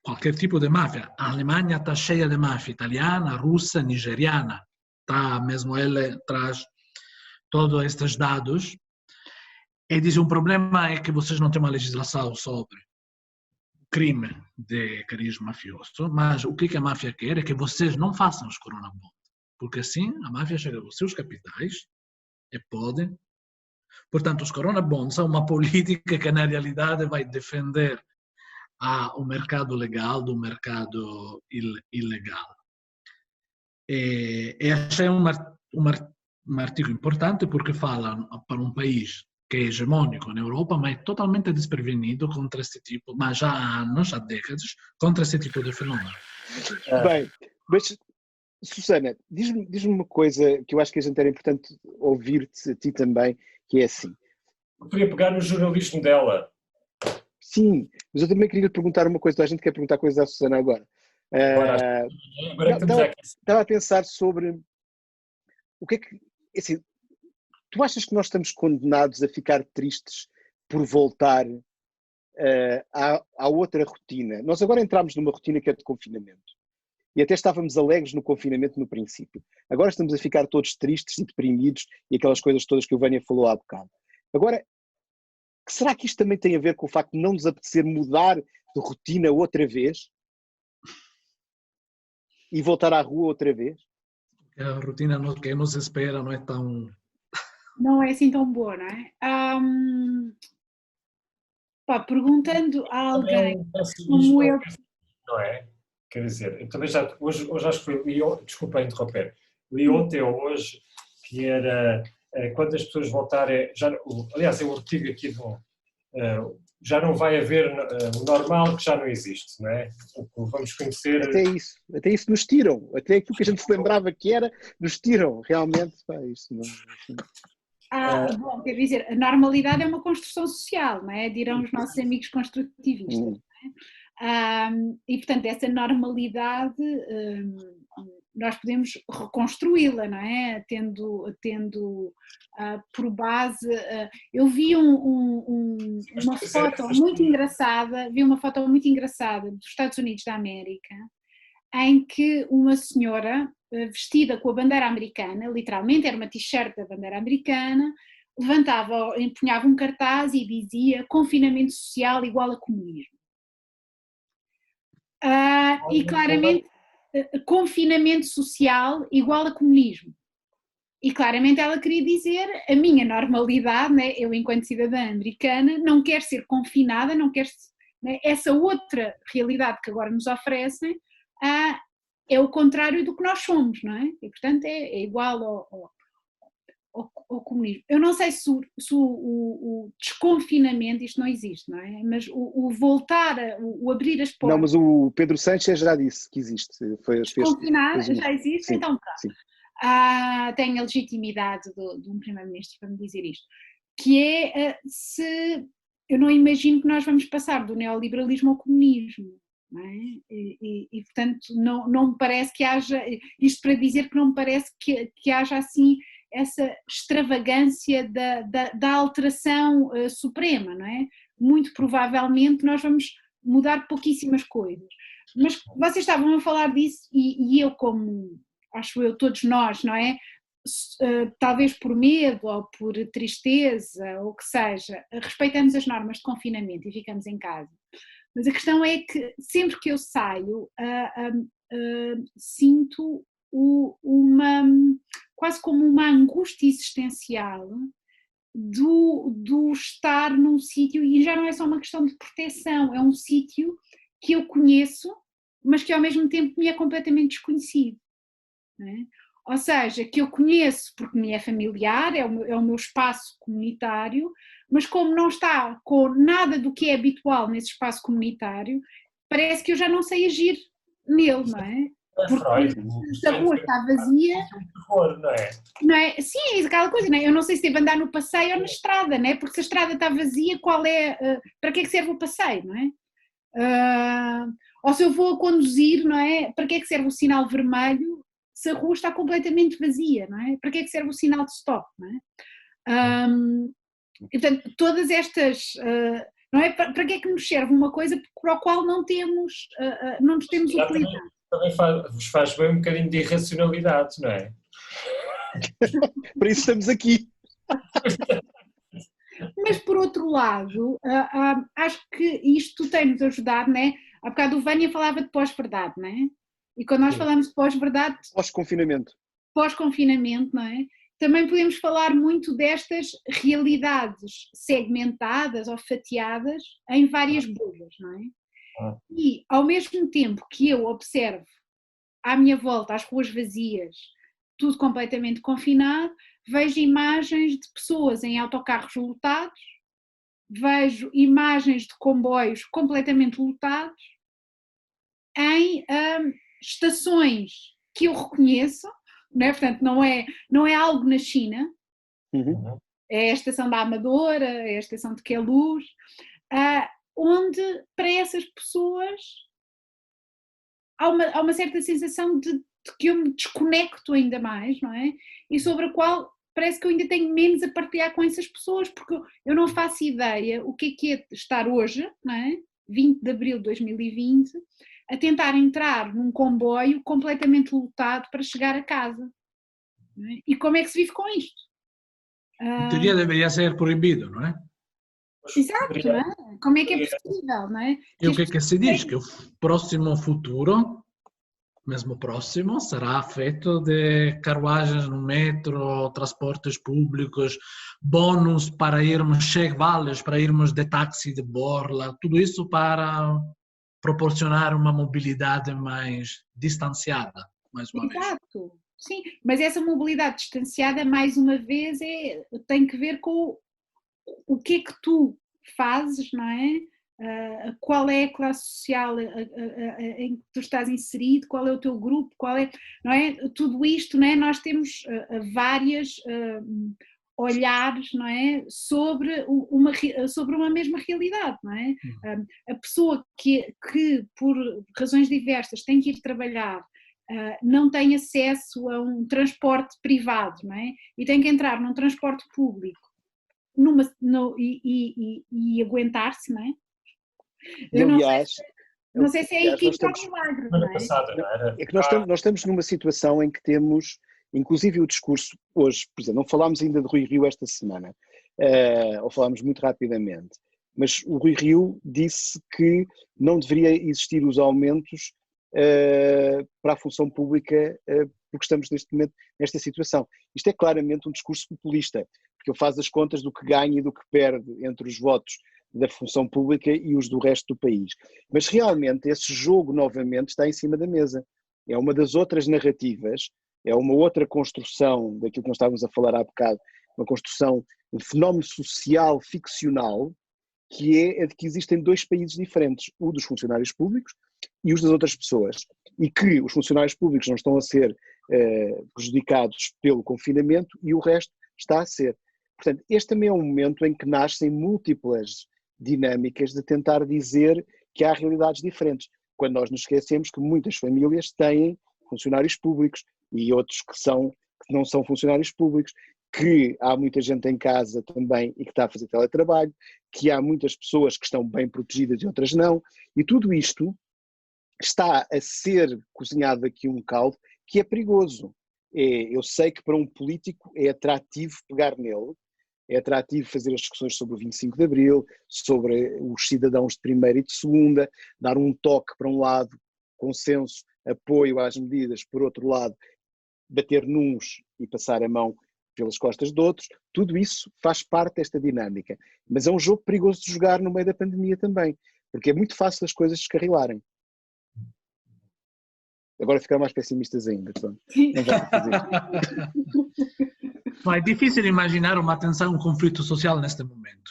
qualquer tipo de máfia, a Alemanha está cheia de máfia italiana, russa, nigeriana, tá? Mesmo ele traz todos estes dados e diz: o problema é que vocês não têm uma legislação sobre crime de cariz mafioso, mas o que a máfia quer é que vocês não façam os Corona Bond, porque assim a máfia chega aos seus capitais e pode. Portanto, os Corona Bonds são uma política que na realidade vai defender o mercado legal do mercado ilegal. E achei um artigo importante porque fala para um país que é hegemônico na Europa, mas é totalmente desprevenido contra esse tipo, mas já há anos, há décadas, contra esse tipo de fenômeno. Bem, mas Susana, diz-me uma coisa que eu acho que a gente era importante ouvir-te a ti também, que é assim. Eu queria pegar no jornalismo dela. Sim, mas eu também queria lhe perguntar uma coisa, a gente quer perguntar coisas à Susana agora. Estava a pensar sobre o que é que, assim, tu achas que nós estamos condenados a ficar tristes por voltar à outra rotina? Nós agora entramos numa rotina que é de confinamento. E até estávamos alegres no confinamento no princípio. Agora estamos a ficar todos tristes e deprimidos e aquelas coisas todas que o Vânia falou há bocado. Agora, será que isto também tem a ver com o facto de não nos apetecer mudar de rotina outra vez? E voltar à rua outra vez? A rotina que nos espera não é tão... Não é assim tão boa, não é? Perguntando a alguém como eu... Não é? Quer dizer, eu também hoje acho que desculpa interromper, li ontem ou hoje que era quando as pessoas voltarem, aliás é um artigo aqui já não vai haver o normal, que já não existe, não é? Vamos conhecer... Até isso nos tiram, até aquilo que a gente se lembrava que era, nos tiram, realmente, isso não... Bom, quer dizer, a normalidade é uma construção social, não é? Dirão os nossos amigos construtivistas. E, portanto, essa normalidade nós podemos reconstruí-la, não é? Tendo por base... eu vi uma foto muito engraçada, dos Estados Unidos da América, em que uma senhora vestida com a bandeira americana, literalmente era uma t-shirt da bandeira americana, empunhava um cartaz e dizia: confinamento social igual a comunismo. E claramente, confinamento social igual a comunismo. E claramente ela queria dizer: a minha normalidade, né, eu enquanto cidadã americana, não quero ser confinada, não quero, né, essa outra realidade que agora nos oferecem é o contrário do que nós somos, não é? E portanto é igual ao comunismo. Eu não sei se o desconfinamento, isto não existe, não é? Mas o voltar, o abrir as portas... Não, mas o Pedro Sánchez já disse que existe. Desconfinar já existe? Sim, então pronto. Sim. Tem a legitimidade de um primeiro-ministro para me dizer isto. Que é, eu não imagino que nós vamos passar do neoliberalismo ao comunismo. Não é? E portanto não me parece que haja, isto para dizer que não me parece que haja assim essa extravagância da alteração suprema, não é? Muito provavelmente nós vamos mudar pouquíssimas coisas. Mas vocês estavam a falar disso e eu, como acho eu, todos nós, não é? Talvez por medo ou por tristeza ou o que seja, respeitamos as normas de confinamento e ficamos em casa. Mas a questão é que sempre que eu saio, sinto quase como uma angústia existencial do estar num sítio, e já não é só uma questão de proteção, é um sítio que eu conheço, mas que ao mesmo tempo me é completamente desconhecido. não é? Ou seja, que eu conheço porque me é familiar, é o meu espaço comunitário, mas como não está com nada do que é habitual nesse espaço comunitário, parece que eu já não sei agir nele, não é? Porque se a rua está vazia, não é? Sim, é aquela coisa, não é? Eu não sei se devo andar no passeio ou na estrada, não é? Porque se a estrada está vazia, para que é que serve o passeio, não é? Ou se eu vou a conduzir, não é? Para que é que serve o sinal vermelho se a rua está completamente vazia, não é? Para que é que serve o sinal de stop, não é? E, portanto, todas estas, não é? Para que é que nos serve uma coisa para a qual não nos temos utilidade? Também vos faz bem um bocadinho de irracionalidade, não é? Para isso estamos aqui. Mas, por outro lado, acho que isto tem-nos ajudado, não é? Há bocado o Vânia falava de pós-verdade, não é? E quando nós falamos de pós-verdade... Pós-confinamento. Pós-confinamento, não é? Também podemos falar muito destas realidades segmentadas ou fatiadas em várias bolhas, não é? E, ao mesmo tempo que eu observo à minha volta as ruas vazias, tudo completamente confinado, vejo imagens de pessoas em autocarros lotados, vejo imagens de comboios completamente lotados, em estações que eu reconheço, não é? Portanto, não é algo na China, é a estação da Amadora, é a estação de Queluz, onde para essas pessoas há uma certa sensação de que eu me desconecto ainda mais, não é? E sobre a qual parece que eu ainda tenho menos a partilhar com essas pessoas, porque eu não faço ideia o que é estar hoje, não é? 20 de abril de 2020, a tentar entrar num comboio completamente lotado para chegar a casa. Não é? E como é que se vive com isto? Em teoria deveria ser proibido, não é? Exato, não é? Como é que é possível, não é? E o que é que se diz? Que o próximo futuro, mesmo próximo, será feito de carruagens no metro, transportes públicos, bônus para irmos, check-vales para irmos de táxi de borla, tudo isso para proporcionar uma mobilidade mais distanciada, mais uma vez. Exato, sim, mas essa mobilidade distanciada, mais uma vez, tem que ver com o que é que tu fazes, não é? Qual é a classe social em que tu estás inserido, qual é o teu grupo, não é? Tudo isto, não é? Nós temos várias olhares, não é? Sobre uma mesma realidade, não é? A pessoa que por razões diversas tem que ir trabalhar, não tem acesso a um transporte privado, não é? E tem que entrar num transporte público e aguentar-se, não é? Não sei se é aí que está o milagre, não é? É que nós estamos numa situação em que temos, inclusive o discurso hoje, por exemplo, não falámos ainda de Rui Rio esta semana, ou falámos muito rapidamente, mas o Rui Rio disse que não deveria existir os aumentos para a função pública, porque estamos neste momento nesta situação. Isto é claramente um discurso populista, porque ele faz as contas do que ganha e do que perde entre os votos da função pública e os do resto do país. Mas realmente esse jogo novamente está em cima da mesa. É uma das outras narrativas, é uma outra construção daquilo que nós estávamos a falar há bocado, uma construção, um fenómeno social ficcional, que é a de que existem dois países diferentes, o dos funcionários públicos e os das outras pessoas, e que os funcionários públicos não estão a ser prejudicados pelo confinamento e o resto está a ser. Portanto, este também é um momento em que nascem múltiplas dinâmicas de tentar dizer que há realidades diferentes, quando nós nos esquecemos que muitas famílias têm funcionários públicos e outros que não são funcionários públicos, que há muita gente em casa também e que está a fazer teletrabalho, que há muitas pessoas que estão bem protegidas e outras não, e tudo isto está a ser cozinhado aqui um caldo que é perigoso. Eu sei que para um político é atrativo pegar nele, é atrativo fazer as discussões sobre o 25 de Abril, sobre os cidadãos de primeira e de segunda, dar um toque para um lado, consenso, apoio às medidas, por outro lado, bater nuns e passar a mão pelas costas de outros, tudo isso faz parte desta dinâmica. Mas é um jogo perigoso de jogar no meio da pandemia também, porque é muito fácil as coisas descarrilarem. Agora ficaram mais pessimistas ainda. Pronto. Não vale fazer isto. Mas é difícil imaginar uma tensão, um conflito social neste momento,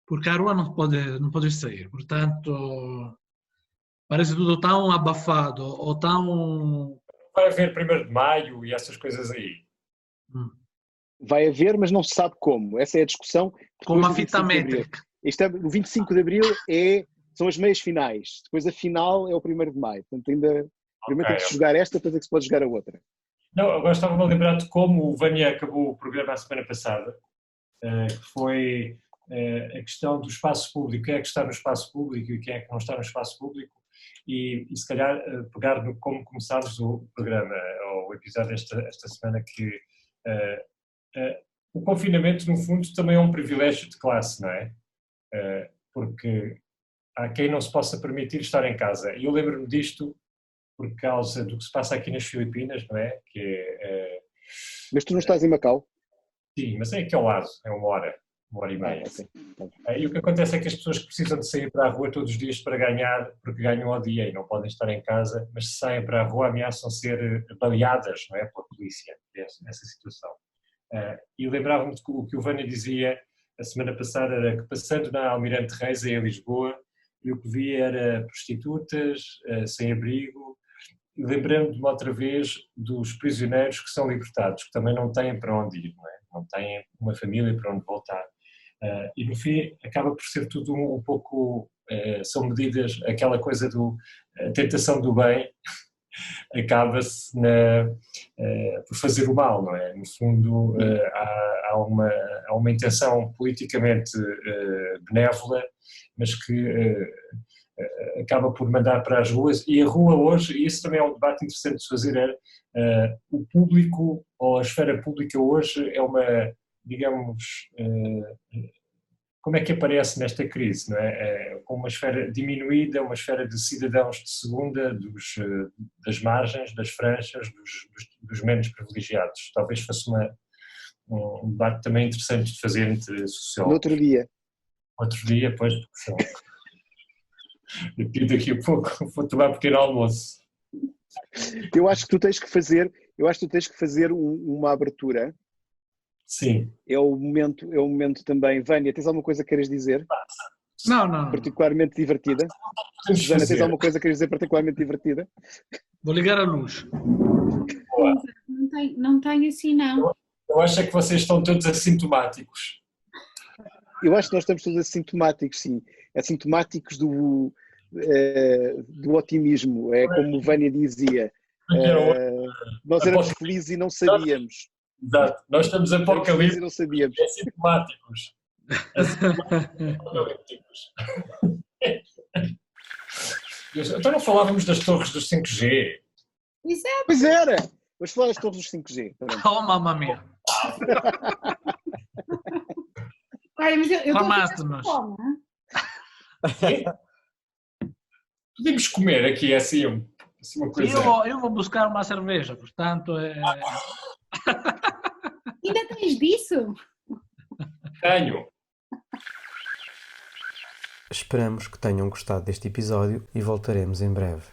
porque a rua não pode sair, portanto, parece tudo tão abafado ou tão... Vai haver 1º de Maio e essas coisas aí. Vai haver, mas não se sabe como. Essa é a discussão. Com uma Depois do fita 25 de Abril. métrica. O 25 de Abril são as meias finais. Depois a final é o 1º de Maio. Portanto, ainda primeiro tem que se jogar esta, depois é que se pode jogar a outra. Não, agora estava-me a lembrar de como o Vânia acabou o programa a semana passada, que foi a questão do espaço público, quem é que está no espaço público e quem é que não está no espaço público, e se calhar pegar no como começámos o programa, ou o episódio esta semana, que o confinamento, no fundo, também é um privilégio de classe, não é? Porque há quem não se possa permitir estar em casa. E eu lembro-me disto por causa do que se passa aqui nas Filipinas, não é? Mas tu não estás em Macau? Sim, mas é aqui ao lado, é 1 hora e meia. Okay. E o que acontece é que as pessoas que precisam de sair para a rua todos os dias para ganhar, porque ganham ao dia e não podem estar em casa, mas se saem para a rua ameaçam ser baleadas, não é? Pela polícia, essa situação. E lembrava-me de que o que o Vânia dizia a semana passada era que passando na Almirante Reis, em Lisboa, e o que via era prostitutas, sem abrigo, e lembrando-me outra vez dos prisioneiros que são libertados, que também não têm para onde ir, não é? Não têm uma família para onde voltar. E no fim acaba por ser tudo um pouco, são medidas, aquela coisa a tentação do bem acaba-se por fazer o mal, não é? No fundo há uma intenção politicamente benévola, mas que acaba por mandar para as ruas, e a rua hoje, e isso também é um debate interessante de se fazer, o público, ou a esfera pública hoje é uma, digamos, como é que aparece nesta crise, não é? Com uma esfera diminuída, uma esfera de cidadãos de segunda, das margens, das franjas, dos menos privilegiados. Talvez fosse um debate também interessante de fazer entre sociólogos. No outro dia. Outro dia, pois, daqui a pouco vou tomar um pequeno almoço. Eu acho que tu tens que fazer uma abertura. Sim. É o momento também. Vânia, tens alguma coisa que queres dizer? Não. Particularmente divertida? Susana, tens alguma coisa que queres dizer particularmente divertida? Vou ligar a luz. Não tenho assim, não. Eu acho que vocês estão todos assintomáticos. Eu acho que nós estamos todos assintomáticos, sim. Assintomáticos do otimismo. É como o Vânia dizia. Nós éramos felizes e não sabíamos. Exato. Nós estamos apocalípticos e não sabíamos. Assintomáticos. Então não falávamos das torres dos 5G. Exato. Pois era! Vamos falar das torres dos 5G. Oh, mamma mia. Olha, mas eu Famaste-nos. Podemos comer aqui assim uma coisa. Eu vou buscar uma cerveja, portanto Ainda tens disso? Tenho. Esperamos que tenham gostado deste episódio e voltaremos em breve.